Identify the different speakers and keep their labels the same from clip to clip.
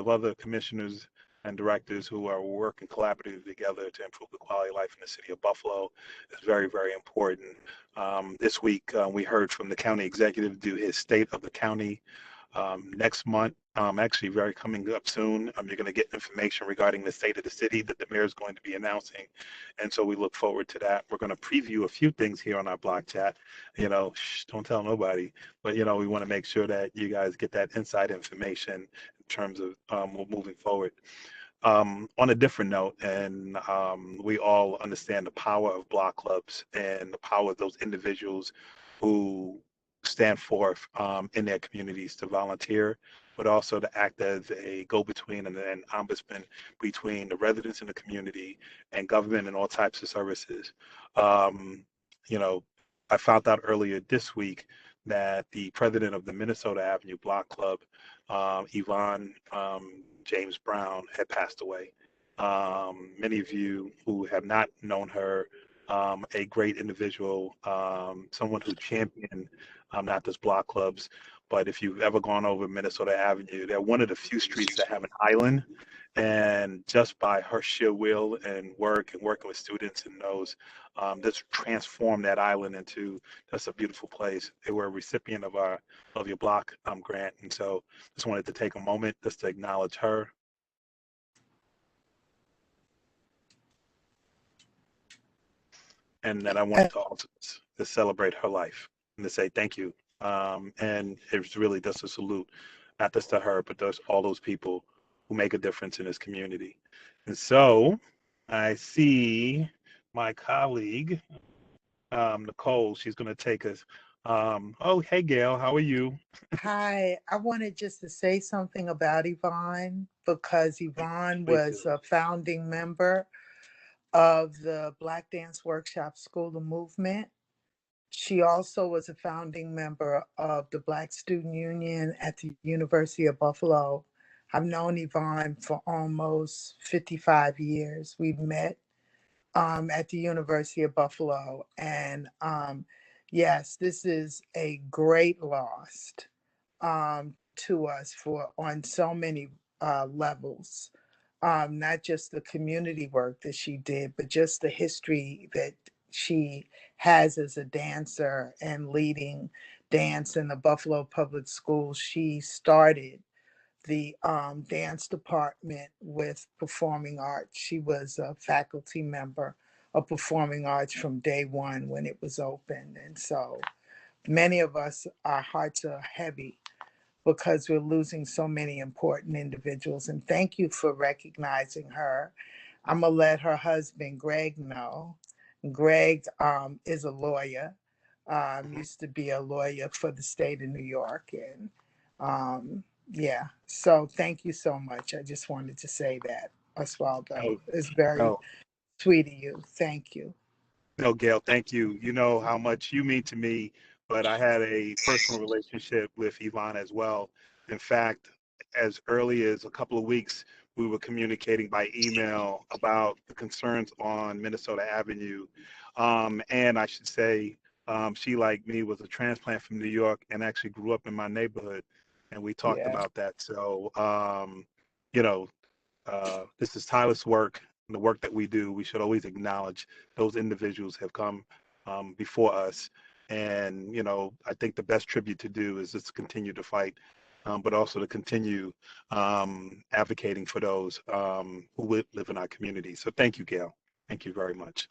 Speaker 1: of other commissioners and directors who are working collaboratively together to improve the quality of life in the city of Buffalo is very, very important. This week, we heard from the county executive do his state of the county next month. Actually, very coming up soon. You're going to get information regarding the state of the city that the mayor is going to be announcing, and so we look forward to that. We're going to preview a few things here on our block chat. Shh, don't tell nobody, but we want to make sure that you guys get that inside information in terms of moving forward. On a different note, and we all understand the power of block clubs and the power of those individuals who stand forth in their communities to volunteer, but also to act as a go-between and an ombudsman between the residents in the community and government and all types of services. Um, you know, I found out earlier this week that the president of the Minnesota Avenue Block Club, Yvonne James Brown, had passed away. Many of you who have not known her, a great individual, someone who championed not just block clubs, but if you've ever gone over Minnesota Avenue, they're one of the few streets that have an island. And just by her sheer will and work and working with students and those, just transformed that island into just a beautiful place. They were a recipient of our of your block grant, and so just wanted to take a moment just to acknowledge her. And then I wanted to also to celebrate her life and to say thank you. And it's really just a salute, not just to her, but to all those people who make a difference in this community. And so I see my colleague, Nicole. She's going to take us. Oh, hey, Gail, how are you?
Speaker 2: Hi, I wanted just to say something about Yvonne because Yvonne
Speaker 1: Please do.
Speaker 2: was a founding member of the Black Dance Workshop School of Movement. She also was a founding member of the Black Student Union at the University of Buffalo. I've known Yvonne for almost 55 years. We met at the University of Buffalo. And yes, this is a great loss to us for on so many levels. Not just the community work that she did, but just the history that she has as a dancer and leading dance in the Buffalo Public Schools. She started the dance department with performing arts. She was a faculty member of performing arts from day one when it was opened. And so many of us, our hearts are heavy because we're losing so many important individuals. And thank you for recognizing her. I'm going to let her husband, Greg, know. Greg is a lawyer, used to be a lawyer for the state of New York. And yeah, so thank you so much. I just wanted to say that,
Speaker 1: No,
Speaker 2: Oswaldo. It's very
Speaker 1: no,
Speaker 2: sweet of you. Thank you.
Speaker 1: no, Gail, thank you. You know how much you mean to me, but I had a personal relationship with Yvonne as well. In fact, as early as a couple of weeks, we were communicating by email about the concerns on Minnesota Avenue. And I should say, she, like me, was a transplant from New York and actually grew up in my neighborhood. And we talked
Speaker 2: Yeah.
Speaker 1: about that. So, you know, this is tireless work. And the work that we do, we should always acknowledge those individuals have come before us. And, I think the best tribute to do is just to continue to fight, but also to continue advocating for those who live in our community. So thank you, Gail. Thank you very much.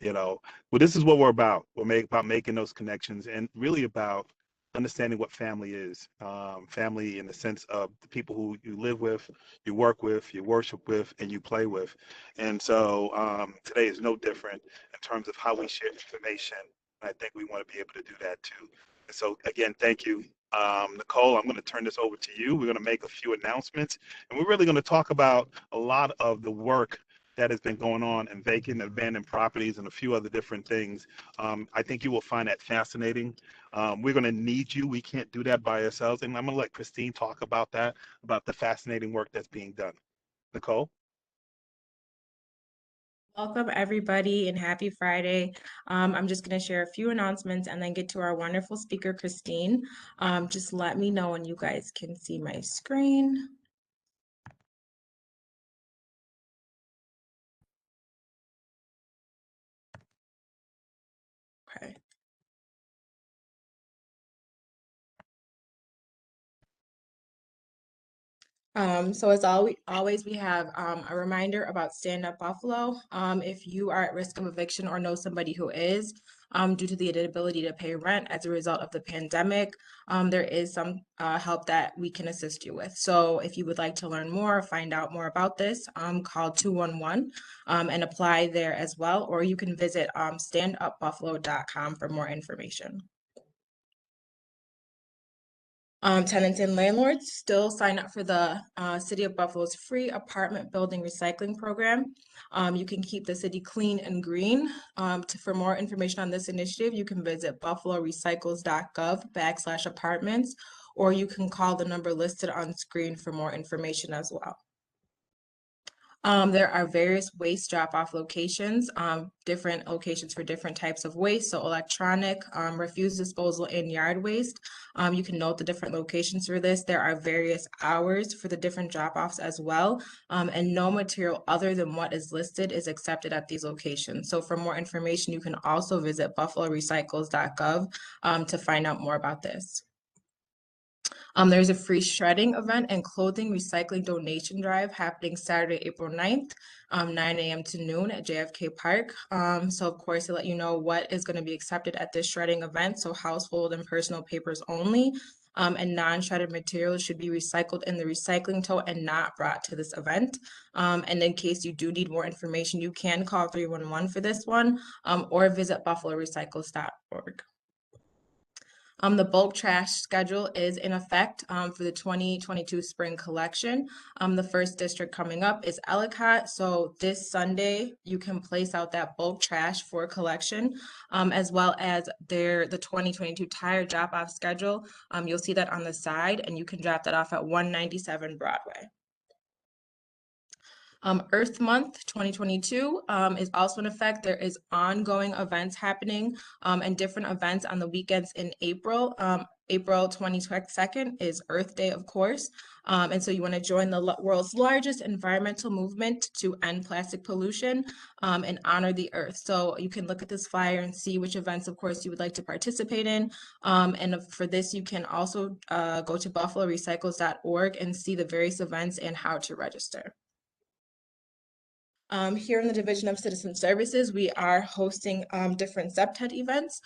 Speaker 1: Well, this is what we're about. About making those connections and really about understanding what family is. Family in the sense of the people who you live with, you work with, you worship with, and you play with. And so today is no different in terms of how we share information. I think we want to be able to do that too. And so again, thank you. Nicole, I'm going to turn this over to you. We're going to make a few announcements, and we're really going to talk about a lot of the work that has been going on in vacant, abandoned properties, and a few other different things. I think you will find that fascinating. We're going to need you. We can't do that by ourselves. And I'm going to let Christine talk about that, about the fascinating work that's being done. Nicole?
Speaker 3: Welcome, everybody, and happy Friday. I'm just going to share a few announcements and then get to our wonderful speaker, Christine. Just let me know when you guys can see my screen. So as always, we have a reminder about Stand Up Buffalo. If you are at risk of eviction or know somebody who is, due to the inability to pay rent as a result of the pandemic, there is some help that we can assist you with. So if you would like to learn more, find out more about this, call 211 and apply there as well, or you can visit standupbuffalo.com for more information. Tenants and landlords still sign up for the City of Buffalo's free apartment building recycling program. You can keep the city clean and green. For more information on this initiative, you can visit buffalorecycles.gov/apartments, or you can call the number listed on screen for more information as well. There are various waste drop-off locations, different locations for different types of waste. So electronic, refuse disposal, and yard waste. You can note the different locations for this. There are various hours for the different drop-offs as well. And no material other than what is listed is accepted at these locations. So for more information, you can also visit buffalorecycles.gov to find out more about this. There's a free shredding event and clothing recycling donation drive happening Saturday, April 9th, 9 a.m. to noon at JFK Park. So of course, to let you know what is going to be accepted at this shredding event. So household and personal papers only. And non-shredded materials should be recycled in the recycling tote and not brought to this event. And in case you do need more information, you can call 311 for this one, or visit buffalorecycles.org. The bulk trash schedule is in effect for the 2022 spring collection. The first district coming up is Ellicott. So this Sunday, you can place out that bulk trash for collection, as well as the 2022 tire drop-off schedule. You'll see that on the side, and you can drop that off at 197 Broadway. Earth Month 2022 is also in effect. There is ongoing events happening and different events on the weekends in April. April 22nd is Earth Day, of course. And so you want to join the world's largest environmental movement to end plastic pollution and honor the earth. So you can look at this flyer and see which events, of course, you would like to participate in. And for this, you can also go to buffalorecycles.org and see the various events and how to register. Here in the Division of Citizen Services, we are hosting different CEPTED events.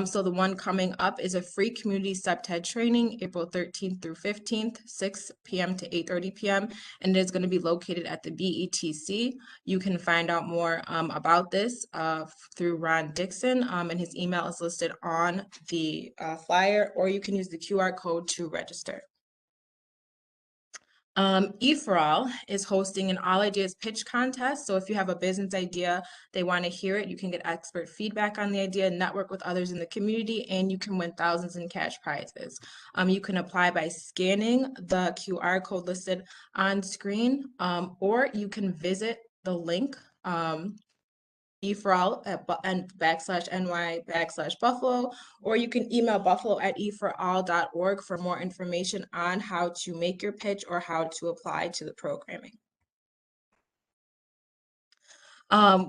Speaker 3: So the one coming up is a free community CEPTED training, April 13th through 15th, 6 p.m. to 8:30 p.m. And it is going to be located at the BETC. You can find out more about this through Ron Dixon, and his email is listed on the flyer, or you can use the QR code to register. E4All is hosting an All Ideas Pitch Contest. So if you have a business idea, they want to hear it, you can get expert feedback on the idea, network with others in the community, and you can win thousands in cash prizes. You can apply by scanning the QR code listed on screen, or you can visit the link E4All and /NY/Buffalo, or you can email buffalo@e4all.org for more information on how to make your pitch or how to apply to the programming.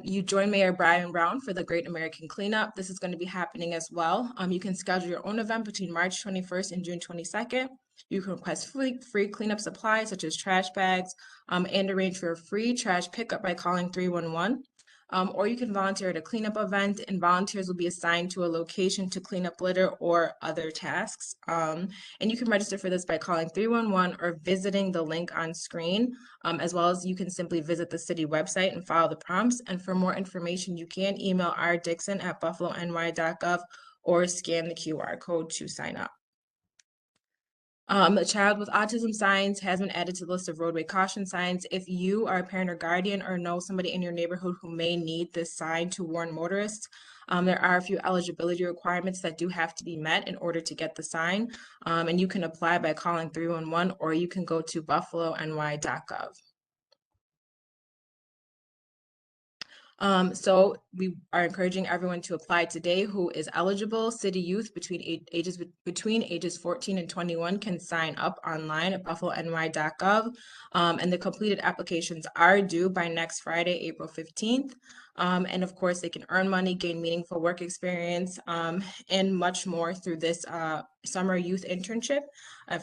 Speaker 3: You join Mayor Brian Brown for the Great American Cleanup. This is going to be happening as well. You can schedule your own event between March 21st and June 22nd. You can request free cleanup supplies such as trash bags and arrange for a free trash pickup by calling 311. Or you can volunteer at a cleanup event, and volunteers will be assigned to a location to clean up litter or other tasks. And you can register for this by calling 311 or visiting the link on screen, as well as you can simply visit the city website and follow the prompts. And for more information, you can email rdixon@buffalony.gov or scan the QR code to sign up. A child with autism signs has been added to the list of roadway caution signs. If you are a parent or guardian or know somebody in your neighborhood who may need this sign to warn motorists, there are a few eligibility requirements that do have to be met in order to get the sign. And you can apply by calling 311, or you can go to buffalony.gov. So we are encouraging everyone to apply today who is eligible. City youth between ages 14 and 21 can sign up online at buffalony.gov. And the completed applications are due by next Friday, April 15th. And of course, they can earn money, gain meaningful work experience, and much more through this summer youth internship.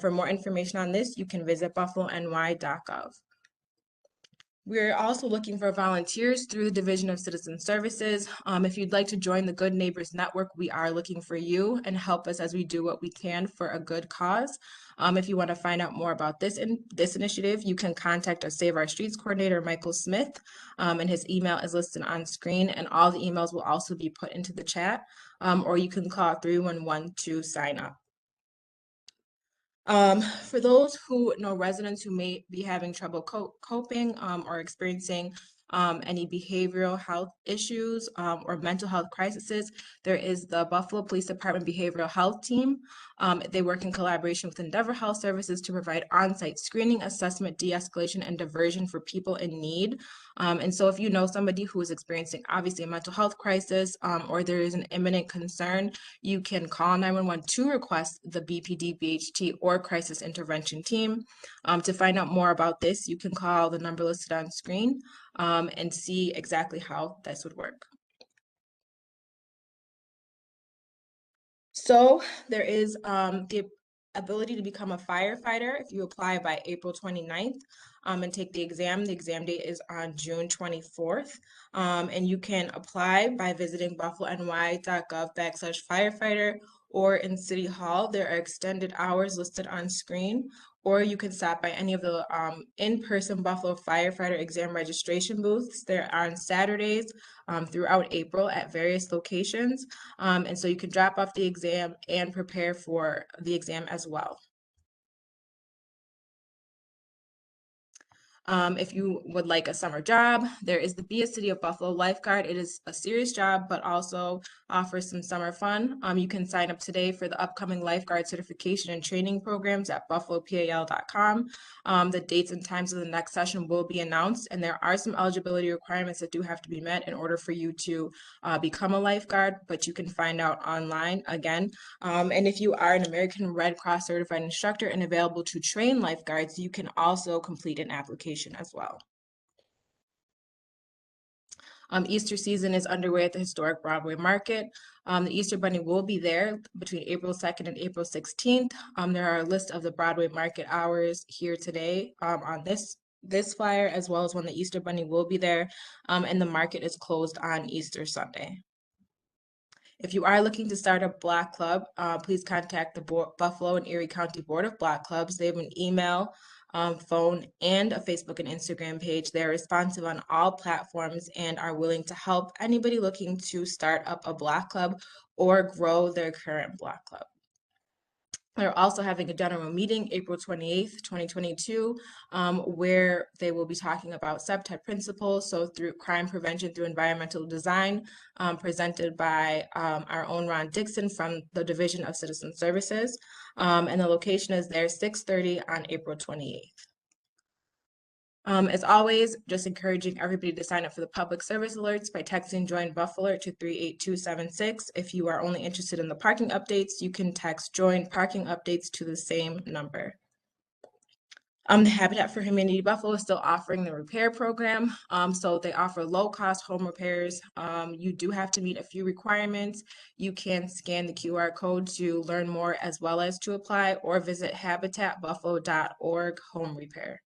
Speaker 3: For more information on this, you can visit buffalony.gov. We're also looking for volunteers through the Division of Citizen Services. If you'd like to join the Good Neighbors Network, we are looking for you and help us as we do what we can for a good cause. If you want to find out more about this initiative, you can contact our Save Our Streets coordinator, Michael Smith, and his email is listed on screen, and all the emails will also be put into the chat, or you can call 311 to sign up. For those who know residents who may be having trouble coping or experiencing any behavioral health issues or mental health crises, there is the Buffalo Police Department Behavioral Health Team. They work in collaboration with Endeavor Health Services to provide on-site screening, assessment, de-escalation, and diversion for people in need. And so if you know somebody who is experiencing obviously a mental health crisis or there is an imminent concern, you can call 911 to request the BPD, BHT, or crisis intervention team. To find out more about this, you can call the number listed on screen and see exactly how this would work. So there is the ability to become a firefighter if you apply by April 29th and take the exam. The exam date is on June 24th. And you can apply by visiting buffalony.gov/firefighter, or in City Hall. There are extended hours listed on screen, or you can stop by any of the in-person Buffalo firefighter exam registration booths. They're on Saturdays throughout April at various locations. And so you can drop off the exam and prepare for the exam as well. If you would like a summer job, there is the Be a City of Buffalo lifeguard. It is a serious job, but also offers some summer fun. You can sign up today for the upcoming lifeguard certification and training programs at buffalopal.com. The dates and times of the next session will be announced, and there are some eligibility requirements that do have to be met in order for you to become a lifeguard, but you can find out online again. And if you are an American Red Cross certified instructor and available to train lifeguards, you can also complete an application as well. Easter season is underway at the historic Broadway Market. The Easter Bunny will be there between April 2nd and April 16th. There are a list of the Broadway Market hours here today on this flyer, as well as when the Easter Bunny will be there, and the market is closed on Easter Sunday. If you are looking to start a Black Club, please contact the Buffalo and Erie County Board of Black Clubs. They have an email, phone, and a Facebook and Instagram page. They're responsive on all platforms and are willing to help anybody looking to start up a Black Club or grow their current Black Club. They're also having a general meeting April 28th, 2022, where they will be talking about subtype principles, so through crime prevention through environmental design, presented by our own Ron Dixon from the Division of Citizen Services. And the location is there 6:30 on April 28th. As always, just encouraging everybody to sign up for the public service alerts by texting Join Buffalo to 38276. If you are only interested in the parking updates, you can text Join Parking Updates to the same number. The Habitat for Humanity Buffalo is still offering the repair program. So they offer low-cost home repairs. You do have to meet a few requirements. You can scan the QR code to learn more as well as to apply, or visit habitatbuffalo.org home repair.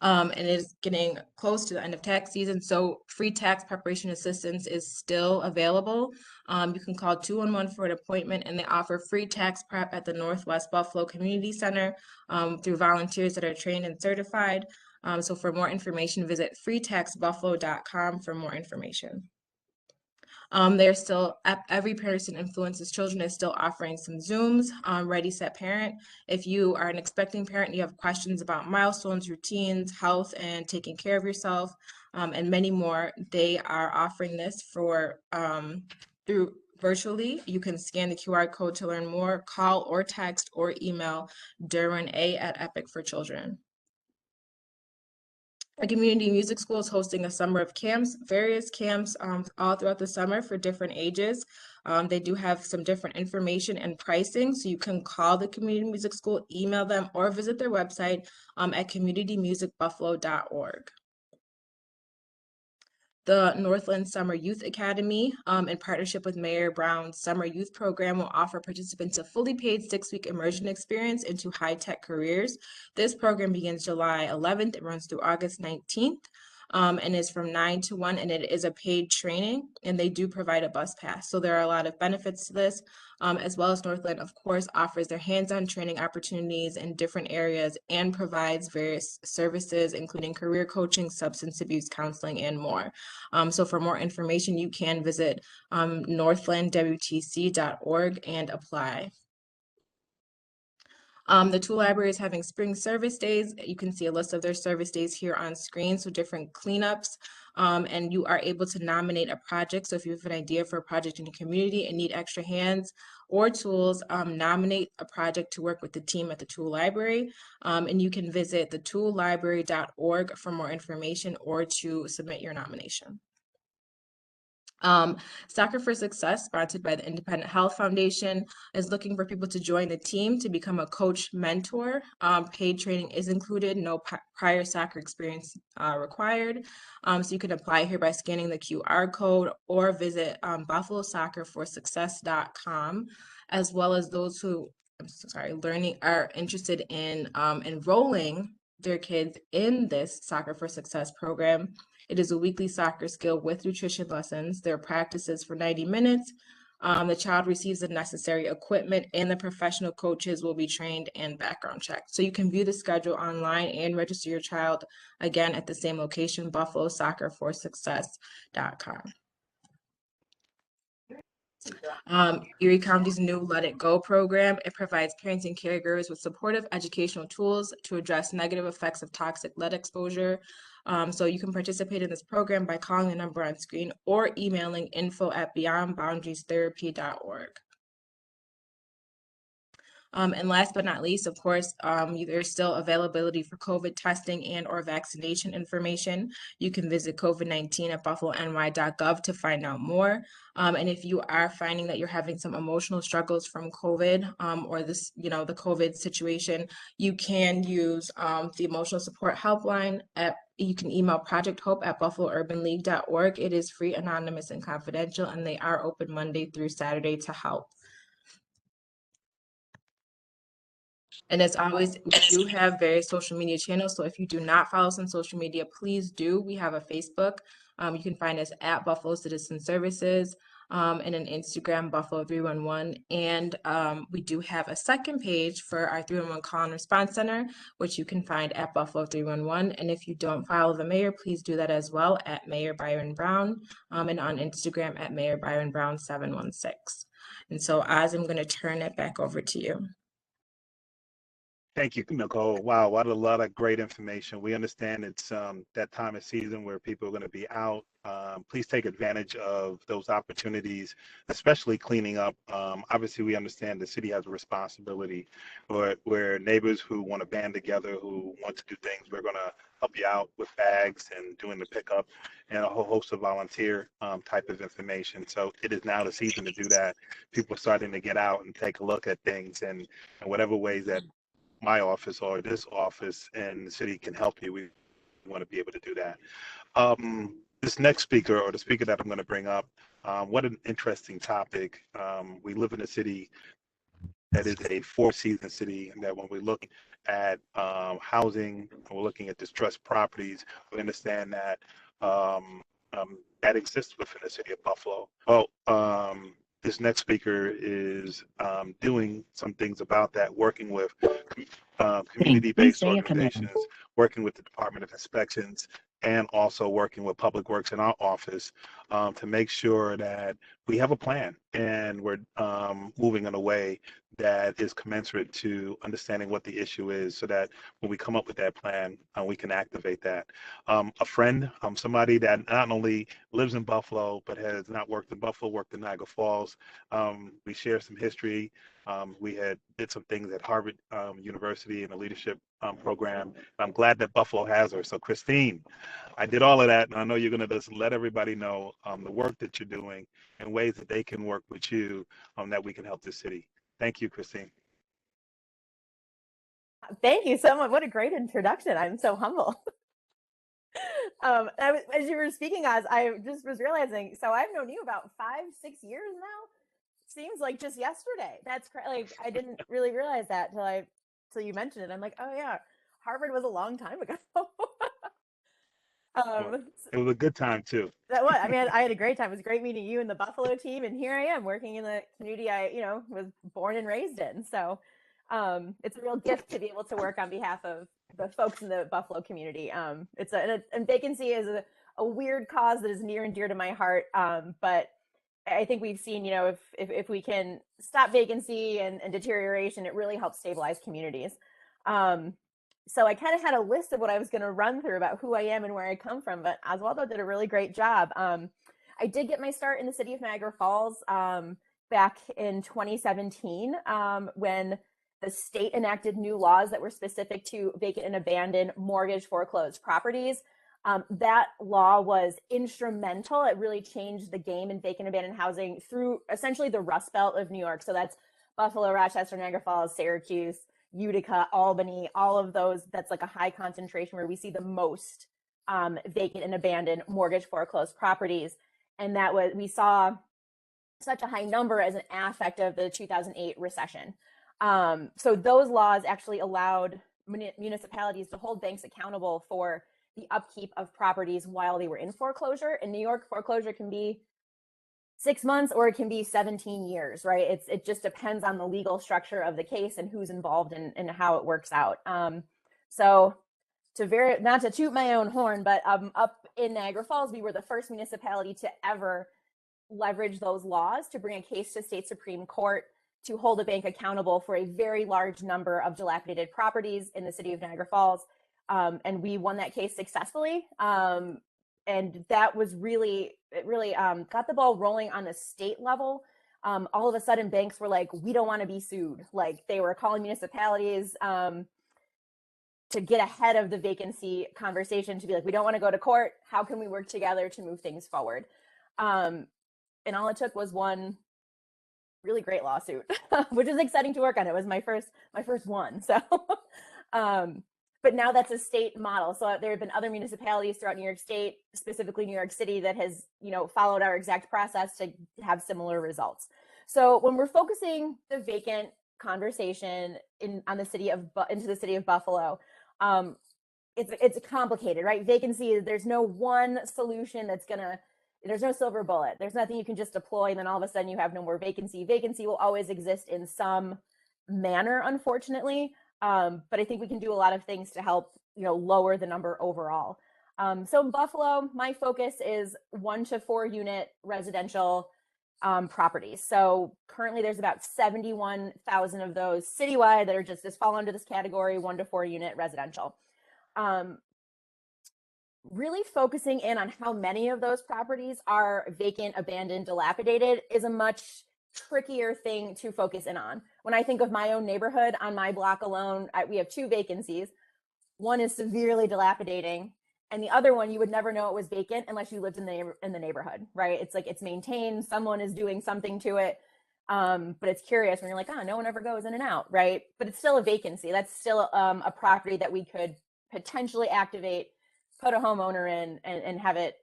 Speaker 3: And it is getting close to the end of tax season, so free tax preparation assistance is still available. You can call 211 for an appointment, and they offer free tax prep at the Northwest Buffalo Community Center through volunteers that are trained and certified. So for more information, visit freetaxbuffalo.com for more information. They're still, Every Person Influences Children is still offering some Zooms, Ready, Set, Parent. If you are an expecting parent, you have questions about milestones, routines, health, and taking care of yourself, and many more, they are offering this for through virtually. You can scan the QR code to learn more, call or text or email Derwin A at Epic for Children. Our community music school is hosting a summer of camps, various camps all throughout the summer for different ages. They do have some different information and pricing, so you can call the community music school, email them, or visit their website at communitymusicbuffalo.org. The Northland Summer Youth Academy, in partnership with Mayor Brown's Summer Youth Program, will offer participants a fully paid 6-week immersion experience into high-tech careers. This program begins July 11th and runs through August 19th. And is from 9 to 1, and it is a paid training, and they do provide a bus pass. So there are a lot of benefits to this, as well as Northland, of course, offers their hands-on training opportunities in different areas and provides various services, including career coaching, substance abuse counseling, and more. So for more information, you can visit northlandwtc.org and apply. The Tool Library is having spring service days. You can see a list of their service days here on screen, so different cleanups, and you are able to nominate a project. So if you have an idea for a project in your community and need extra hands or tools, nominate a project to work with the team at the Tool Library, and you can visit thetoolllibrary.org for more information or to submit your nomination. Soccer for Success, sponsored by the Independent Health Foundation, is looking for people to join the team to become a coach mentor. Paid training is included, no prior soccer experience required. So you can apply here by scanning the QR code or visit buffalosoccerforsuccess.com, as well as those who, are interested in enrolling their kids in this Soccer for Success program. It is a weekly soccer skill with nutrition lessons. There are practices for 90 minutes. The child receives the necessary equipment, and the professional coaches will be trained and background checked. So you can view the schedule online and register your child again at the same location, buffalosoccerforsuccess.com. Erie County's new Let It Go program. It provides parents and caregivers with supportive educational tools to address negative effects of toxic lead exposure. So you can participate in this program by calling the number on screen or emailing info@beyondboundariestherapy.org. And last but not least, of course, there's still availability for COVID testing and or vaccination information. You can visit COVID-19 at buffalony.gov to find out more. And if you are finding that you're having some emotional struggles from COVID or this, the COVID situation, you can use the emotional support helpline you can email Project Hope at buffalourbanleague.org. It is free, anonymous, and confidential, and they are open Monday through Saturday to help. And as always, we do have various social media channels. So if you do not follow us on social media, please do. We have a Facebook. You can find us at Buffalo Citizen Services and an Instagram, Buffalo311. And we do have a second page for our 311 Call and Response Center, which you can find at Buffalo311. And if you don't follow the mayor, please do that as well at Mayor Byron Brown and on Instagram at Mayor Byron Brown 716. And so, Oz, I'm going to turn it back over to you.
Speaker 1: Thank you, Nicole. Wow, what a lot of great information. We understand it's that time of season where people are going to be out. Please take advantage of those opportunities, especially cleaning up. Obviously, we understand the city has a responsibility, but where neighbors who want to band together, who want to do things, we're going to help you out with bags and doing the pickup and a whole host of volunteer type of information. So it is now the season to do that. People are starting to get out and take a look at things and whatever ways that my office or this office and the city can help you. We want to be able to do that. This next speaker, or the speaker that I'm going to bring up, what an interesting topic. We live in a city that is a four-season city, and that when we look at housing, we're looking at distressed properties, we understand that that exists within the city of Buffalo. Well, this next speaker is doing some things about that, working with community-based organizations, working with the Department of Inspections, and also working with Public Works in our office to make sure that we have a plan and we're moving in a way that is commensurate to understanding what the issue is, so that when we come up with that plan, we can activate that. A friend, somebody that not only lives in Buffalo, but has not worked in Buffalo, worked in Niagara Falls. We share some history. We had did some things at Harvard University in the leadership program. I'm glad that Buffalo has her. So Christine, I did all of that, and I know you're going to just let everybody know the work that you're doing and ways that they can work with you that we can help the city. Thank you, Christine.
Speaker 4: Thank you so much. What a great introduction. I'm so humble. As you were speaking, I just was realizing, so I've known you about 5-6 years now. Seems like just yesterday. That's like, I didn't really realize that till you mentioned it. I'm like, oh yeah, Harvard was a long time ago.
Speaker 1: Well, it was a good time too.
Speaker 4: I mean, I had a great time. It was great meeting you and the Buffalo team, and here I am working in the community I, was born and raised in. So, it's a real gift to be able to work on behalf of the folks in the Buffalo community. And Vacancy is a weird cause that is near and dear to my heart. But I think we've seen, if we can stop vacancy and deterioration, it really helps stabilize communities. So I kind of had a list of what I was going to run through about who I am and where I come from, but Oswaldo did a really great job. I did get my start in the city of Niagara Falls back in 2017 when the state enacted new laws that were specific to vacant and abandoned mortgage foreclosed properties. That law was instrumental. It really changed the game in vacant abandoned housing through essentially the Rust Belt of New York. So that's Buffalo, Rochester, Niagara Falls, Syracuse, Utica, Albany, all of those. That's like a high concentration where we see the most vacant and abandoned mortgage foreclosed properties. And we saw such a high number as an affect of the 2008 recession. So those laws actually allowed municipalities to hold banks accountable for the upkeep of properties while they were in foreclosure. In New York, foreclosure can be 6 months or it can be 17 years, right? It just depends on the legal structure of the case and who's involved and how it works out. So not to toot my own horn, but up in Niagara Falls, we were the first municipality to ever leverage those laws to bring a case to state Supreme Court to hold a bank accountable for a very large number of dilapidated properties in the city of Niagara Falls. And we won that case successfully. And that was really got the ball rolling on the state level. All of a sudden, banks were like, we don't want to be sued. Like they were calling municipalities to get ahead of the vacancy conversation, to be like, we don't want to go to court. How can we work together to move things forward? And all it took was one really great lawsuit, which is exciting to work on. It was my first one. So, but now that's a state model. So there have been other municipalities throughout New York State, specifically New York City, that has, followed our exact process to have similar results. So when we're focusing the vacant conversation into the city of Buffalo, it's complicated, right? Vacancy, there's no one solution there's no silver bullet. There's nothing you can just deploy and then all of a sudden you have no more vacancy. Vacancy will always exist in some manner, unfortunately. But I think we can do a lot of things to help, lower the number overall. So in Buffalo, my focus is 1 to 4 unit residential properties. So currently there's about 71,000 of those citywide that are just fall under this category, 1 to 4 unit residential. Really focusing in on how many of those properties are vacant, abandoned, dilapidated is a much trickier thing to focus in on. When I think of my own neighborhood, on my block alone, we have 2 vacancies. One is severely dilapidating, and the other one you would never know it was vacant unless you lived in the neighborhood, right? It's like it's maintained, someone is doing something to it, but it's curious when you're like, no one ever goes in and out, right? But it's still a vacancy. That's still a property that we could potentially activate, put a homeowner in, and have it,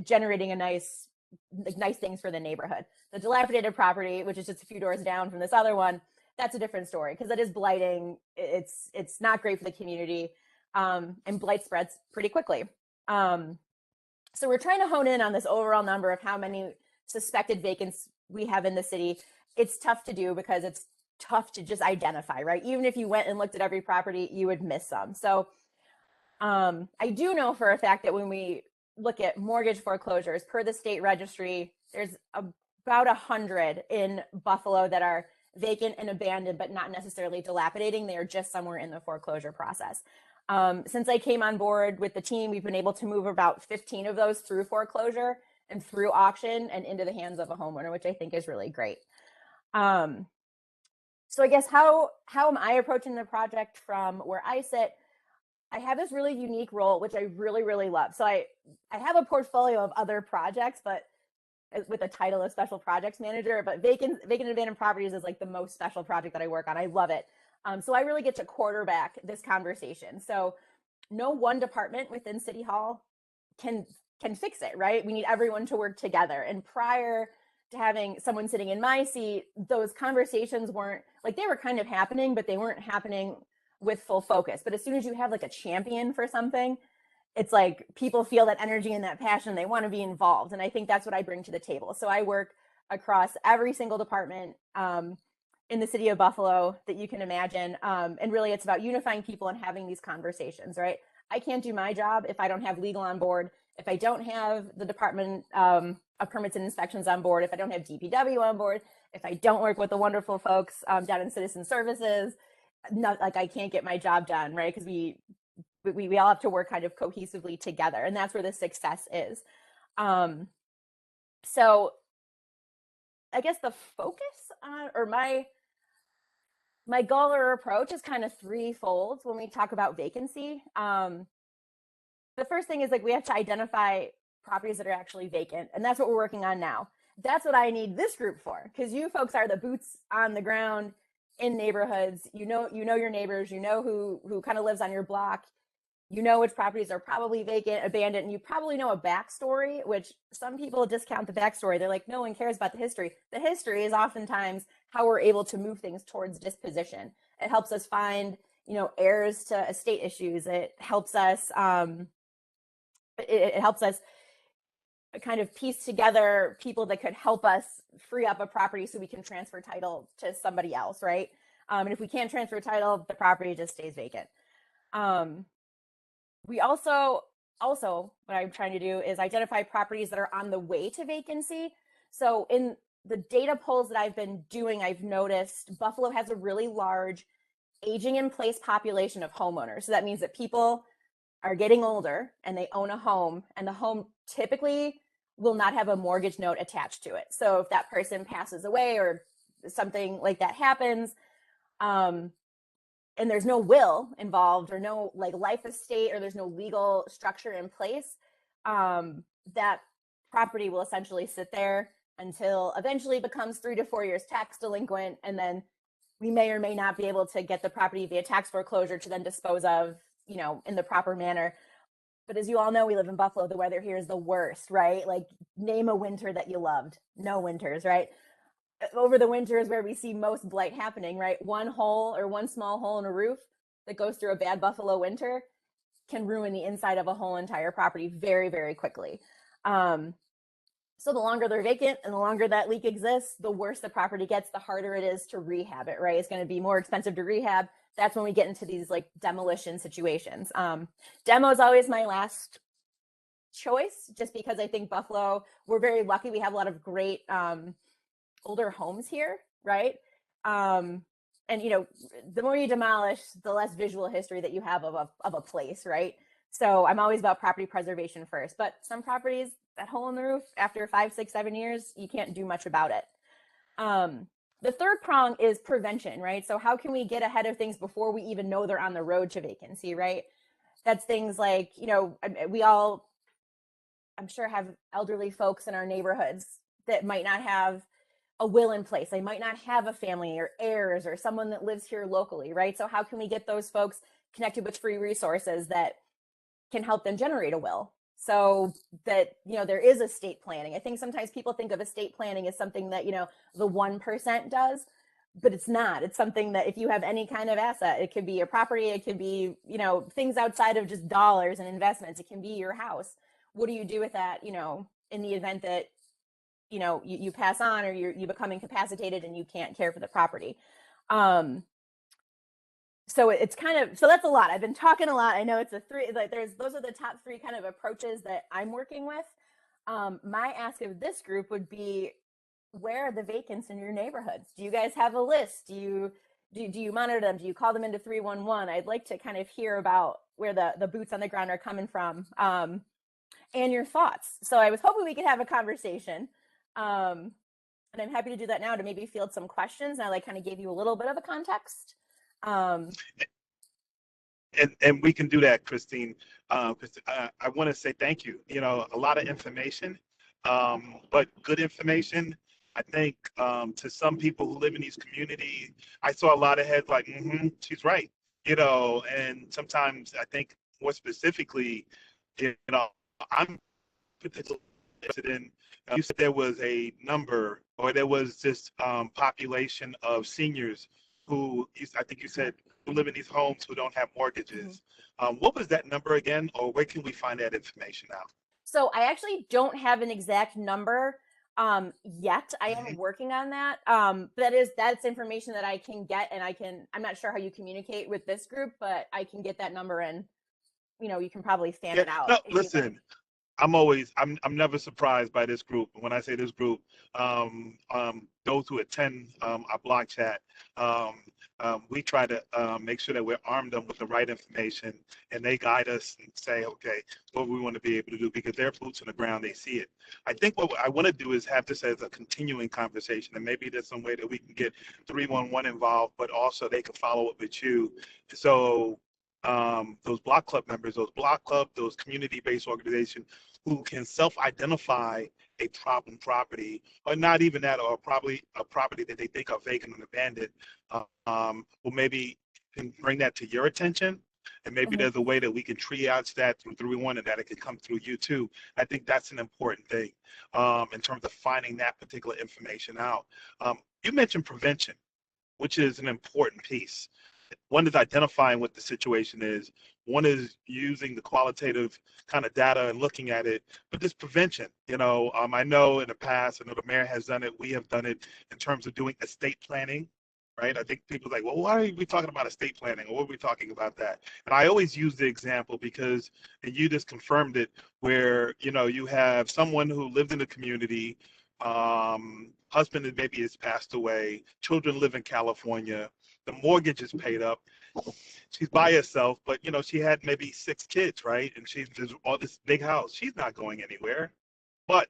Speaker 4: generating a nice things for the neighborhood. The dilapidated property, which is just a few doors down from this other one, that's a different story because it is blighting. It's not great for the community, and blight spreads pretty quickly. So we're trying to hone in on this overall number of how many suspected vacants we have in the city. It's tough to do because it's tough to just identify, right? Even if you went and looked at every property, you would miss some. So I do know for a fact that when we look at mortgage foreclosures per the state registry, there's about 100 in Buffalo that are vacant and abandoned, but not necessarily dilapidating. They are just somewhere in the foreclosure process. Since I came on board with the team, we've been able to move about 15 of those through foreclosure and through auction and into the hands of a homeowner, which I think is really great. So I guess how am I approaching the project from where I sit? I have this really unique role, which I really, really love. So I have a portfolio of other projects, but with the title of special projects manager, but vacant and abandoned properties is like the most special project that I work on. I love it. So I really get to quarterback this conversation. So no one department within City Hall can fix it, right? We need everyone to work together. And prior to having someone sitting in my seat, those conversations weren't like, they were kind of happening, but they weren't happening with full focus. But as soon as you have like a champion for something, it's like people feel that energy and that passion, they want to be involved. And I think that's what I bring to the table. So I work across every single department in the city of Buffalo that you can imagine. And really it's about unifying people and having these conversations, right? I can't do my job if I don't have legal on board, if I don't have the Department of Permits and Inspections on board, if I don't have DPW on board, if I don't work with the wonderful folks down in Citizen Services, not like I can't get my job done, right? Because we all have to work kind of cohesively together, and that's where the success is. So I guess the focus on, or my goal or approach is kind of threefold when we talk about vacancy. The first thing is like we have to identify properties that are actually vacant, and that's what we're working on now. That's what I need this group for, because you folks are the boots on the ground in neighborhoods. You know your neighbors, you know who kind of lives on your block. You know which properties are probably vacant, abandoned, and you probably know a backstory, which some people discount the backstory. They're like, no one cares about the history. The history is oftentimes how we're able to move things towards disposition. It helps us find, heirs to estate issues. It helps us, it helps us kind of piece together people that could help us free up a property so we can transfer title to somebody else, right? And if we can't transfer title, the property just stays vacant. We also what I'm trying to do is identify properties that are on the way to vacancy. So in the data polls that I've been doing, I've noticed Buffalo has a really large aging in place population of homeowners. So that means that people are getting older and they own a home, and the home typically will not have a mortgage note attached to it. So if that person passes away or something like that happens, and there's no will involved or no like life estate, or there's no legal structure in place, that property will essentially sit there until eventually becomes 3 to 4 years tax delinquent, and then we may or may not be able to get the property via tax foreclosure to then dispose of, in the proper manner. But as you all know, we live in Buffalo. The weather here is the worst, right? Like, name a winter that you loved. No winters, right? Over the winter is where we see most blight happening, right? One hole or one small hole in a roof that goes through a bad Buffalo winter can ruin the inside of a whole entire property very, very quickly. So the longer they're vacant and the longer that leak exists, the worse the property gets, the harder it is to rehab it, right? It's going to be more expensive to rehab. That's when we get into these like demolition situations. Demo is always my last choice, just because I think Buffalo, we're very lucky. We have a lot of great older homes here, right? And the more you demolish, the less visual history that you have of a place, right? So I'm always about property preservation first. But some properties, that hole in the roof, after 5, 6, 7 years, you can't do much about it. The third prong is prevention, right? So how can we get ahead of things before we even know they're on the road to vacancy, right? That's things like, we all, I'm sure, have elderly folks in our neighborhoods that might not have a will in place. They might not have a family or heirs or someone that lives here locally, right? So how can we get those folks connected with free resources that can help them generate a will, so that, there is estate planning? I think sometimes people think of estate planning as something that, the 1% does, but it's not. It's something that if you have any kind of asset, it could be a property, it could be, things outside of just dollars and investments. It can be your house. What do you do with that, in the event that, you pass on, or you become incapacitated and you can't care for the property? So it's kind of, so that's a lot. I've been talking a lot. I know it's those are the top 3 kind of approaches that I'm working with. My ask of this group would be, where are the vacants in your neighborhoods? Do you guys have a list? Do you monitor them? Do you call them into 311? I'd like to kind of hear about where the boots on the ground are coming from, and your thoughts. So I was hoping we could have a conversation. And I'm happy to do that now to maybe field some questions. And I like kind of gave you a little bit of a context.
Speaker 1: And we can do that, Christine. I want to say thank you. You know, a lot of information, but good information. I think to some people who live in these communities, I saw a lot of heads like, she's right. You know, and sometimes I think more specifically, you know, I'm particularly interested in. You said there was a number, or there was this population of seniors who I think you said who live in these homes who don't have mortgages. What was that number again, or where can we find that information out?
Speaker 4: So I actually don't have an exact number yet. I am working on that. That's information that I can get, and I'm not sure how you communicate with this group, but I can get that number, and you can probably fan it out.
Speaker 1: No, listen, I'm never surprised by this group. When I say this group, those who attend our blog chat, we try to make sure that we're armed them with the right information, and they guide us and say, okay, what we want to be able to do, because they're boots on the ground, they see it. I think what I want to do is have this as a continuing conversation, and maybe there's some way that we can get 311 involved, but also they can follow up with you. So those block club members, those community-based organizations who can self-identify a problem property, or not even that, or probably a property that they think are vacant and abandoned, well, maybe can bring that to your attention, and maybe there's a way that we can triage that through 311 and that it can come through you too. I think that's an important thing in terms of finding that particular information out. You mentioned prevention, which is an important piece. One is identifying what the situation is. One is using the qualitative kind of data and looking at it, but this prevention, I know in the past, I know the mayor has done it. We have done it in terms of doing estate planning, right? I think people are like, well, why are we talking about estate planning? Or what are we talking about that? And I always use the example because, and you just confirmed it, where, you have someone who lived in the community, husband maybe has passed away, children live in California, the mortgage is paid up. She's by herself, but she had maybe 6 kids, right? And she's just all this big house. She's not going anywhere. But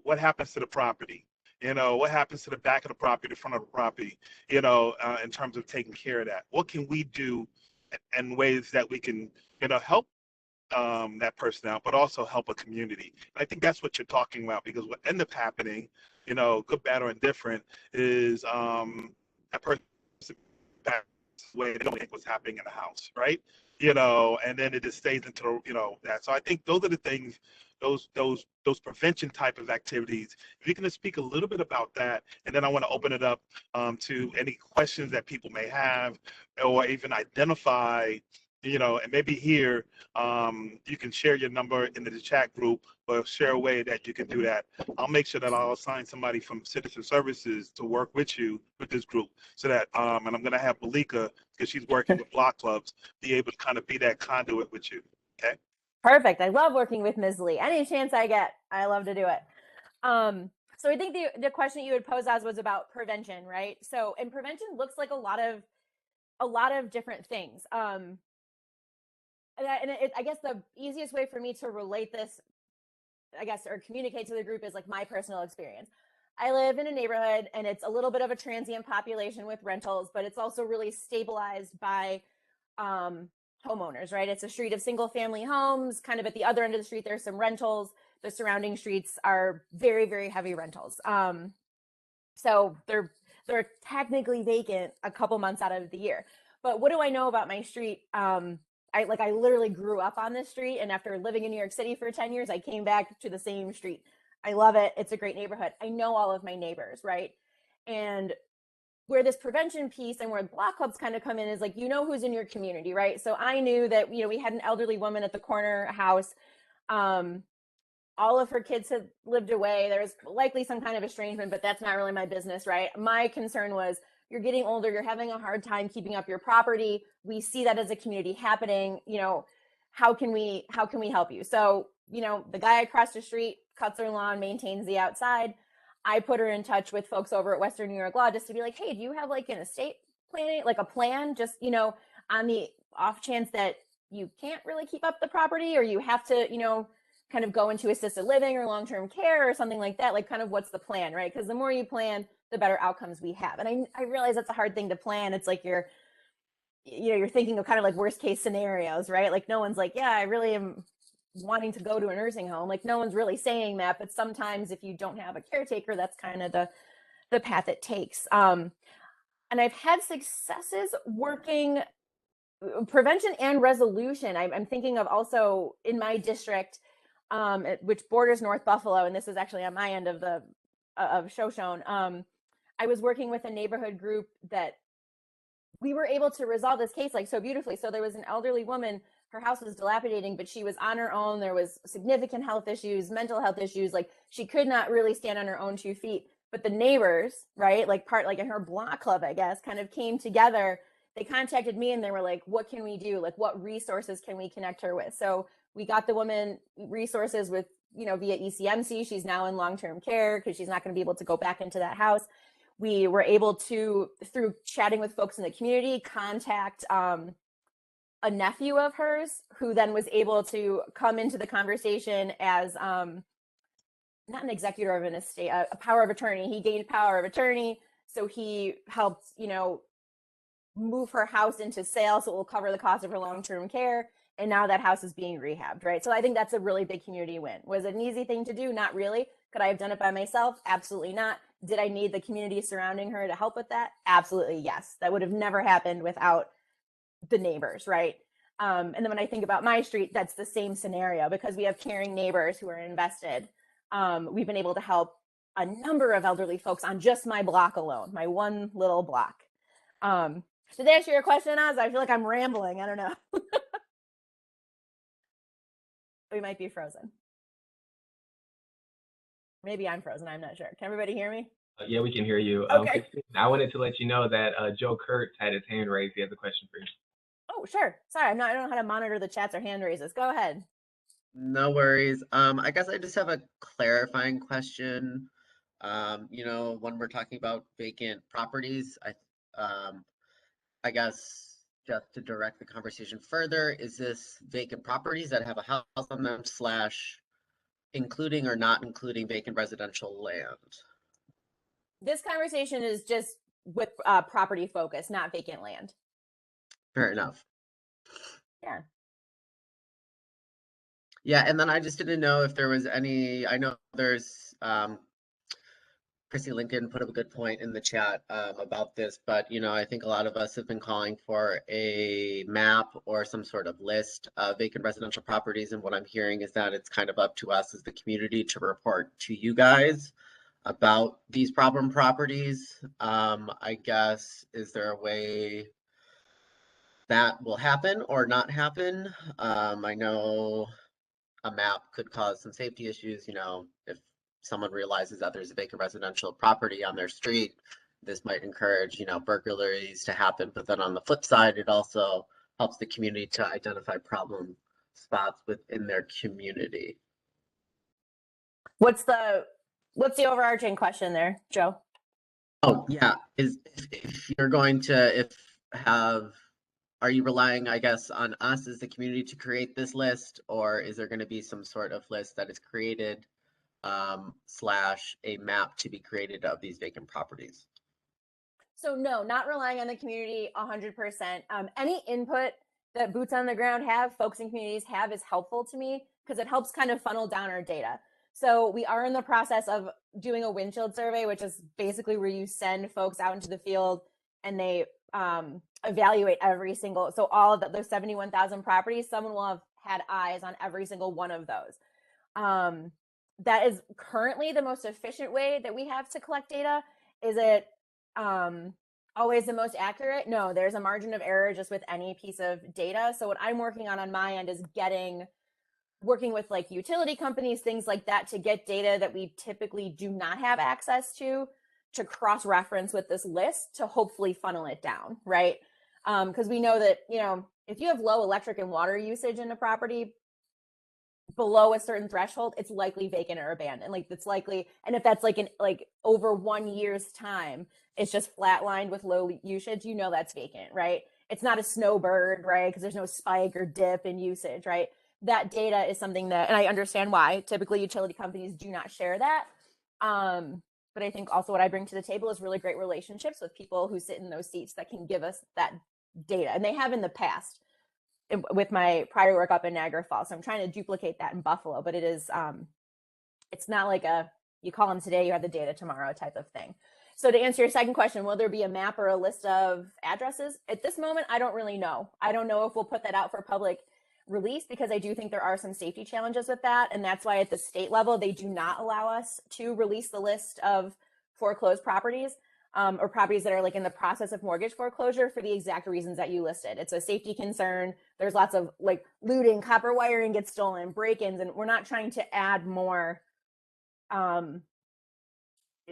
Speaker 1: what happens to the property? What happens to the back of the property, the front of the property? In terms of taking care of that. What can we do in ways that we can, help that person out, but also help a community? And I think that's what you're talking about, because what ends up happening, good, bad, or indifferent, is that person way they don't think what's happening in the house, right? And then it just stays into that. So I think those are the things, those prevention type of activities. If you can just speak a little bit about that, and then I want to open it up to any questions that people may have, or even identify, and maybe here you can share your number in the chat group, or share a way that you can do that. I'll make sure that I'll assign somebody from Citizen Services to work with you with this group, so that and I'm going to have Malika, because she's working with block clubs, be able to kind of be that conduit with you. Okay.
Speaker 4: Perfect. I love working with Ms. Lee. Any chance I get, I love to do it. So I think the question you had posed as was about prevention, right? So, and prevention looks like a lot of different things. I guess the easiest way for me to relate this, or communicate to the group, is like my personal experience. I live in a neighborhood, and it's a little bit of a transient population with rentals, but it's also really stabilized by homeowners, right? It's a street of single family homes. Kind of at the other end of the street, there's some rentals. The surrounding streets are very, very heavy rentals. So they're technically vacant a couple months out of the year. But what do I know about my street? I literally grew up on this street, and after living in New York City for 10 years, I came back to the same street. I love it. It's a great neighborhood. I know all of my neighbors, right? And where this prevention piece and where block clubs kind of come in is like, who's in your community, right? So I knew that, we had an elderly woman at the corner house. All of her kids had lived away. There was likely some kind of estrangement, but that's not really my business, right? My concern was, you're getting older, you're having a hard time keeping up your property. We see that as a community happening. How can we help you? So, the guy across the street cuts her lawn, maintains the outside. I put her in touch with folks over at Western New York Law, just to be like, hey, do you have like an estate planning, like a plan, just, on the off chance that you can't really keep up the property, or you have to, kind of go into assisted living or long-term care or something like that? Like kind of what's the plan, right? Because the more you plan, the better outcomes we have. And I realize that's a hard thing to plan. It's like you're thinking of kind of like worst case scenarios, right? Like no one's like, yeah, I really am wanting to go to a nursing home. Like no one's really saying that, but sometimes if you don't have a caretaker, that's kind of the path it takes. And I've had successes working prevention and resolution. I'm thinking of also in my district, which borders North Buffalo, and this is actually on my end of the of Shoshone. I was working with a neighborhood group that we were able to resolve this case like so beautifully. So there was an elderly woman, her house was dilapidating, but she was on her own. There was significant health issues, mental health issues. Like she could not really stand on her own 2 feet. But the neighbors, right, like in her block club, I guess, kind of came together. They contacted me and they were like, what can we do? Like, what resources can we connect her with? So we got the woman resources with, via ECMC. She's now in long-term care because she's not going to be able to go back into that house. We were able to, through chatting with folks in the community, contact a nephew of hers who then was able to come into the conversation as not an executor of an estate, a power of attorney. He gained power of attorney. So he helped, move her house into sale so it will cover the cost of her long-term care. And now that house is being rehabbed, right? So I think that's a really big community win. Was it an easy thing to do? Not really. Could I have done it by myself? Absolutely not. Did I need the community surrounding her to help with that? Absolutely, yes. That would have never happened without the neighbors, right? And then when I think about my street, that's the same scenario because we have caring neighbors who are invested. We've been able to help a number of elderly folks on just my block alone, my one little block. Did they answer your question, Oz? I feel like I'm rambling. I don't know. We might be frozen. Maybe I'm frozen. I'm not sure. Can everybody hear me?
Speaker 5: Yeah, we can hear you.
Speaker 4: Okay.
Speaker 5: I wanted to let you know that Joe Kurtz had his hand raised. He has a question for you.
Speaker 4: Oh, sure. Sorry, I don't know how to monitor the chats or hand raises. Go ahead.
Speaker 6: No worries. I guess I just have a clarifying question. When we're talking about vacant properties, I guess just to direct the conversation further, is this vacant properties that have a house on them / including or not including vacant residential land?
Speaker 4: This conversation is just with property focus, not vacant land.
Speaker 6: Fair enough.
Speaker 4: Yeah.
Speaker 6: Yeah, and then I just didn't know if there was any, I know there's Chrissy Lincoln put up a good point in the chat about this, but I think a lot of us have been calling for a map or some sort of list of vacant residential properties, and what I'm hearing is that it's kind of up to us as the community to report to you guys about these problem properties. I guess, is there a way that will happen or not happen? I know a map could cause some safety issues, if someone realizes that there's a vacant residential property on their street, this might encourage, burglaries to happen. But then on the flip side, it also helps the community to identify problem spots within their community.
Speaker 4: What's the overarching question there, Joe?
Speaker 6: Oh, yeah. If you're going to, are you relying, I guess, on us as the community to create this list, or is there going to be some sort of list that is created / a map to be created of these vacant properties?
Speaker 4: So no, not relying on the community 100%. Any input that boots on the ground have, folks in communities have, is helpful to me because it helps kind of funnel down our data. So we are in the process of doing a windshield survey, which is basically where you send folks out into the field and they evaluate every single, so all of those 71,000 properties, someone will have had eyes on every single one of those. That is currently the most efficient way that we have to collect data. Is it always the most accurate? No, there's a margin of error just with any piece of data. So what I'm working on my end is working with like utility companies, things like that, to get data that we typically do not have access to cross-reference with this list to hopefully funnel it down, right? Because we know that, if you have low electric and water usage in a property below a certain threshold, it's likely vacant or abandoned. Like it's likely, and if that's like over 1 year's time, it's just flatlined with low usage, that's vacant, right? It's not a snowbird, right? Because there's no spike or dip in usage, right? that data is something that, and I understand why typically utility companies do not share that. But I think also what I bring to the table is really great relationships with people who sit in those seats that can give us that data, and they have in the past with my prior work up in Niagara Falls. So I'm trying to duplicate that in Buffalo, but it is, it's not like you call them today, you have the data tomorrow type of thing. So to answer your second question, will there be a map or a list of addresses? At this moment, I don't really know. I don't know if we'll put that out for public release, because I do think there are some safety challenges with that. And that's why at the state level, they do not allow us to release the list of foreclosed properties, or properties that are like in the process of mortgage foreclosure, for the exact reasons that you listed. It's a safety concern. There's lots of like looting, copper wiring gets stolen, break-ins, and we're not trying to add more.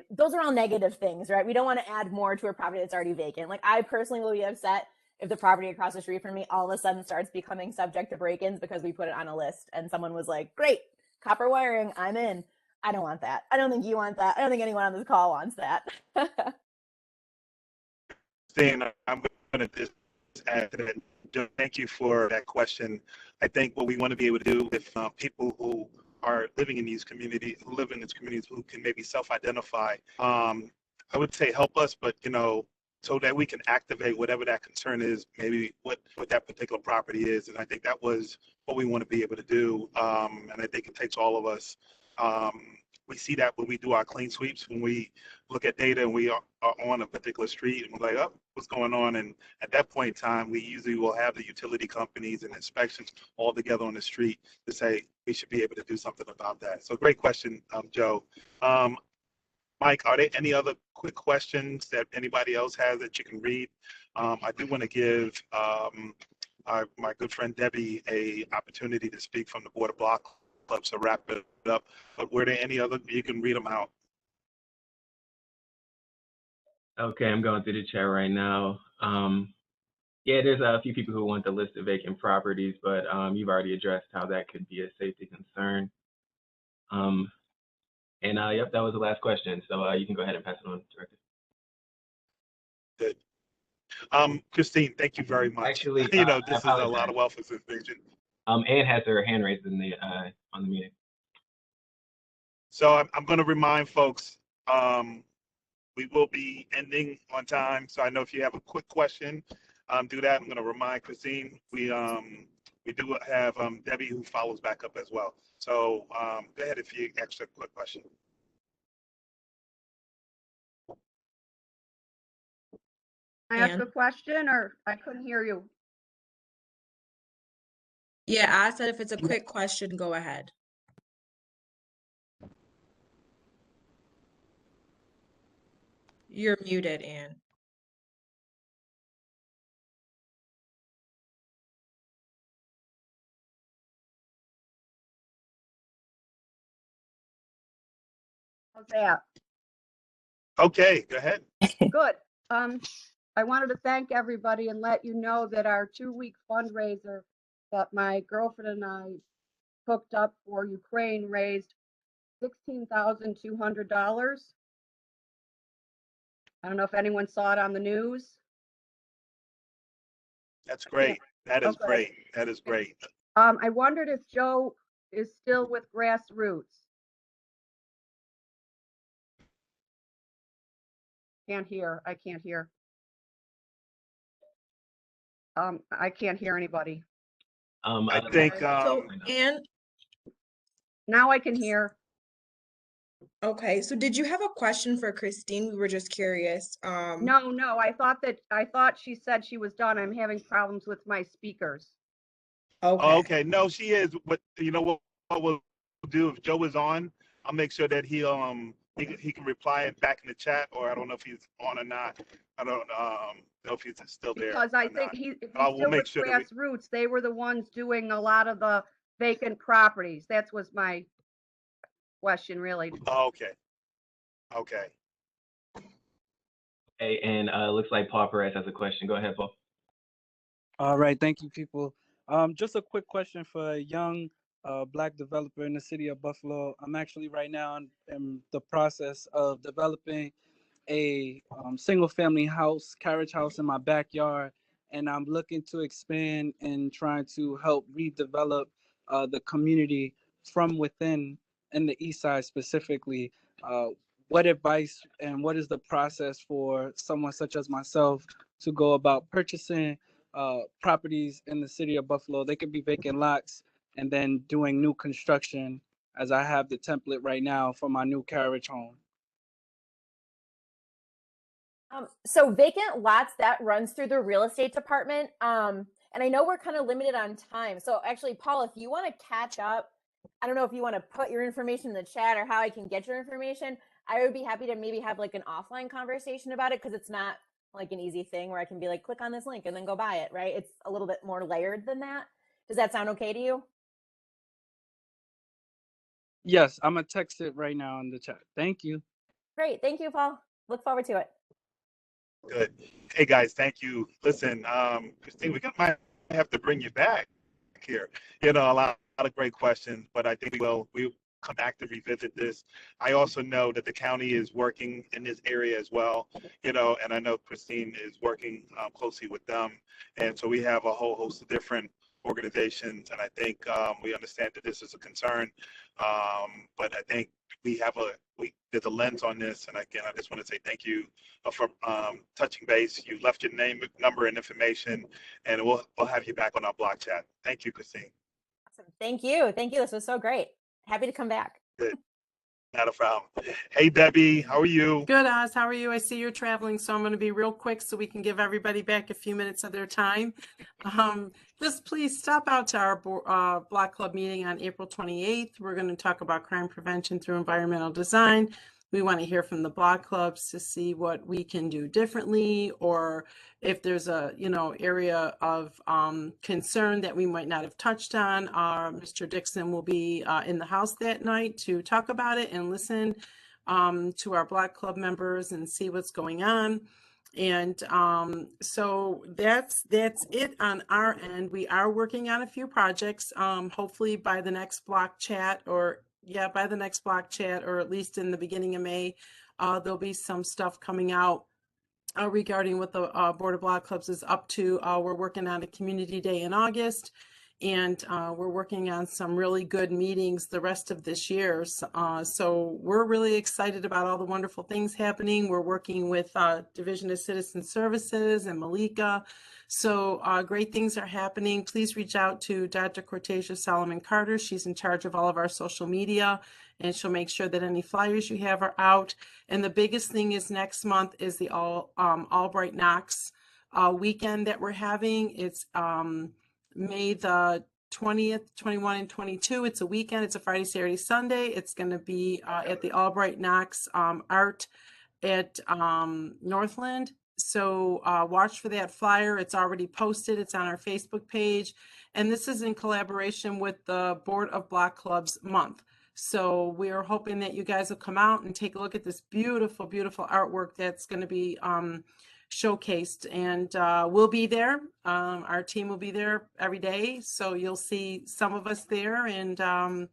Speaker 4: Those are all negative things, right? We don't want to add more to a property that's already vacant. Like, I personally will be upset if the property across the street from me all of a sudden starts becoming subject to break-ins because we put it on a list and someone was like, great, copper wiring, I'm in. I don't want that. I don't think you want that. I don't think anyone on this call wants that.
Speaker 1: Christine, I'm going to just add to that. Joe, thank you for that question. I think what we want to be able to do with people who are living in these communities, who live in these communities, who can maybe self-identify, I would say help us, but so that we can activate whatever that concern is, maybe what that particular property is. And I think that was what we want to be able to do. And I think it takes all of us. We see that when we do our clean sweeps, when we look at data and we are on a particular street and we're like, oh, what's going on? And at that point in time, we usually will have the utility companies and inspections all together on the street to say we should be able to do something about that. So great question, Joe. Mike, are there any other quick questions that anybody else has that you can read? I do want to give my good friend Debbie a opportunity to speak from the Board of Block Club, so wrap it up. But were there any other? You can read them out.
Speaker 5: Okay, I'm going through the chat right now. Yeah, there's a few people who want the list of vacant properties, but you've already addressed how that could be a safety concern. Yep, that was the last question. So you can go ahead and pass it on, Director.
Speaker 1: Good. Christine, thank you very much.
Speaker 5: Actually,
Speaker 1: this is a lot of wealth of information.
Speaker 5: Anne has her hand raised in the on the meeting.
Speaker 1: So I'm going to remind folks, we will be ending on time. So I know if you have a quick question, do that. I'm going to remind Christine. We do have Debbie who follows back up as well. So go ahead if you ask a quick question.
Speaker 7: I ask a question, or I couldn't hear you.
Speaker 3: Yeah, I said if it's a quick question, go ahead. You're muted, Anne.
Speaker 7: How's that?
Speaker 1: Okay, go ahead.
Speaker 7: Good. I wanted to thank everybody and let you know that our 2-week fundraiser that my girlfriend and I hooked up for Ukraine raised $16,200. I don't know if anyone saw it on the news.
Speaker 1: That's great. That is
Speaker 7: Okay.
Speaker 1: great. That is great.
Speaker 7: I wondered if Joe is still with Grassroots. Can't hear. I can't hear. I can't hear anybody.
Speaker 1: I think.
Speaker 3: So, Anne,
Speaker 7: Now I can hear.
Speaker 3: okay. So, did you have a question for Christine? We were just curious.
Speaker 7: No. I thought she said she was done. I'm having problems with my speakers.
Speaker 3: Okay.
Speaker 1: Okay. No, she is. But you know what we'll do if Joe is on, I'll make sure that he can reply it back in the chat, or I don't know if he's on or not. I don't know if he's still there.
Speaker 7: Because I think if he's
Speaker 1: we'll
Speaker 7: still
Speaker 1: make
Speaker 7: with
Speaker 1: sure
Speaker 7: Grassroots, they were the ones doing a lot of the vacant properties. That was my question, really.
Speaker 1: Okay. Okay.
Speaker 5: Hey, and looks like Paul Perez has a question. Go ahead, Paul.
Speaker 8: All right, thank you, people. Just a quick question for a young Black developer in the city of Buffalo. I'm actually right now in the process of developing a single-family house, carriage house in my backyard, and I'm looking to expand and trying to help redevelop the community from within in the East Side specifically. What advice and what is the process for someone such as myself to go about purchasing properties in the city of Buffalo? They could be vacant lots and then doing new construction, as I have the template right now for my new carriage home.
Speaker 4: So vacant lots, that runs through the real estate department. And I know we're kind of limited on time. So actually, Paul, if you want to catch up, I don't know if you want to put your information in the chat or how I can get your information. I would be happy to maybe have like an offline conversation about it, because it's not like an easy thing where I can be like, click on this link and then go buy it, right? It's a little bit more layered than that. Does that sound okay to you?
Speaker 8: Yes, I'm gonna text it right now in the chat. Thank you.
Speaker 4: Great. Thank you, Paul. Look forward to it.
Speaker 1: Good. Hey guys, thank you. Listen, Christine, might have to bring you back here. You know, a lot of great questions, but I think we'll come back to revisit this. I also know that the county is working in this area as well, you know, and I know Christine is working closely with them. And so we have a whole host of different organizations, and I think we understand that this is a concern. But I think there's a lens on this, and again, I just want to say thank you for touching base. You left your name, number, and information, and we'll have you back on our block chat. Thank you, Christine.
Speaker 4: Awesome. Thank you. Thank you. This was so great. Happy to come back.
Speaker 1: Good. Not a problem. Hey, Debbie, how are you?
Speaker 9: Good, Oz. How are you? I see you're traveling, so I'm going to be real quick so we can give everybody back a few minutes of their time. Just please stop out to our Block Club meeting on April 28th. We're going to talk about crime prevention through environmental design. We want to hear from the block clubs to see what we can do differently, or if there's a area of concern that we might not have touched on. Mr. Dixon will be in the house that night to talk about it and listen to our block club members and see what's going on. And so that's it on our end. We are working on a few projects. Hopefully by the next block chat, or at least in the beginning of May, there'll be some stuff coming out regarding what the Board of Block Clubs is up to. We're working on a community day in August, and we're working on some really good meetings the rest of this year. So we're really excited about all the wonderful things happening. We're working with Division of Citizen Services and Malika. So great things are happening. Please reach out to Dr. Cortasia Solomon Carter. She's in charge of all of our social media, and she'll make sure that any flyers you have are out. And the biggest thing is next month is the Albright Knox weekend that we're having. It's May the 20th, 21, and 22. It's a weekend. It's a Friday, Saturday, Sunday. It's going to be at the Albright Knox Art at Northland. So watch for that flyer. It's already posted. It's on our Facebook page. And this is in collaboration with the Board of Block Clubs month. So we are hoping that you guys will come out and take a look at this beautiful, beautiful artwork that's going to be showcased. And we'll be there. Our team will be there every day. So you'll see some of us there, and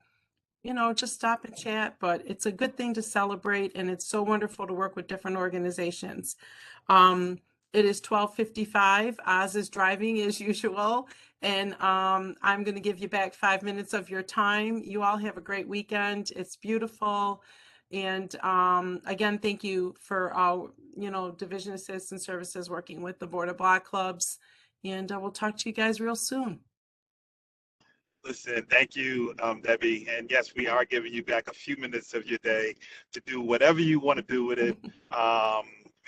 Speaker 9: just stop and chat. But it's a good thing to celebrate, and it's so wonderful to work with different organizations. It is 12:55. Oz is driving as usual, and I'm going to give you back 5 minutes of your time. You all have a great weekend. It's beautiful. And again, thank you for Division of Citizen Services working with the Board of Block Clubs. And we'll talk to you guys real soon.
Speaker 1: Listen, thank you, Debbie. And yes, we are giving you back a few minutes of your day to do whatever you want to do with it.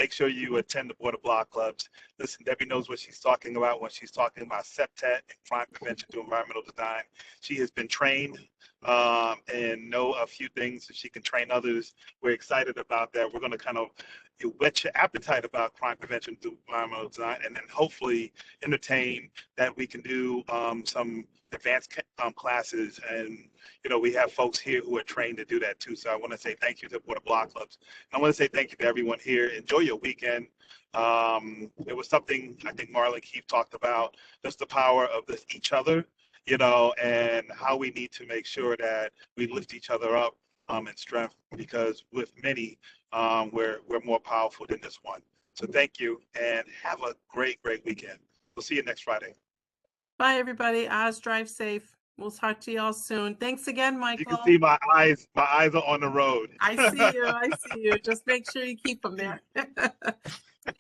Speaker 1: Make sure you attend the Board of Block Clubs. Listen, Debbie knows what she's talking about when she's talking about SEPTET and crime prevention through environmental design. She has been trained and know a few things, so she can train others. We're excited about that. We're going to kind of whet your appetite about crime prevention through environmental design, and then hopefully entertain that we can do some advanced classes. And we have folks here who are trained to do that too. So I want to say thank you to the Board of Block Clubs. I want to say thank you to everyone here. Enjoy your weekend. It was something I think Marlon Keefe talked about, just the power of each other, and how we need to make sure that we lift each other up in strength, because with many, we're more powerful than this one. So thank you, and have a great, great weekend. We'll see you next Friday.
Speaker 9: Bye, everybody. Oz, drive safe. We'll talk to y'all soon. Thanks again,
Speaker 1: You
Speaker 9: Michael.
Speaker 1: can see my eyes. My eyes are on the road.
Speaker 9: I see you. I see you. Just make sure you keep them there.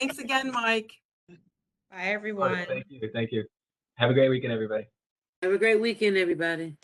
Speaker 9: Thanks again, Mike.
Speaker 3: Bye, everyone.
Speaker 5: Thank you. Thank you. Have a great weekend, everybody.
Speaker 10: Have a great weekend, everybody.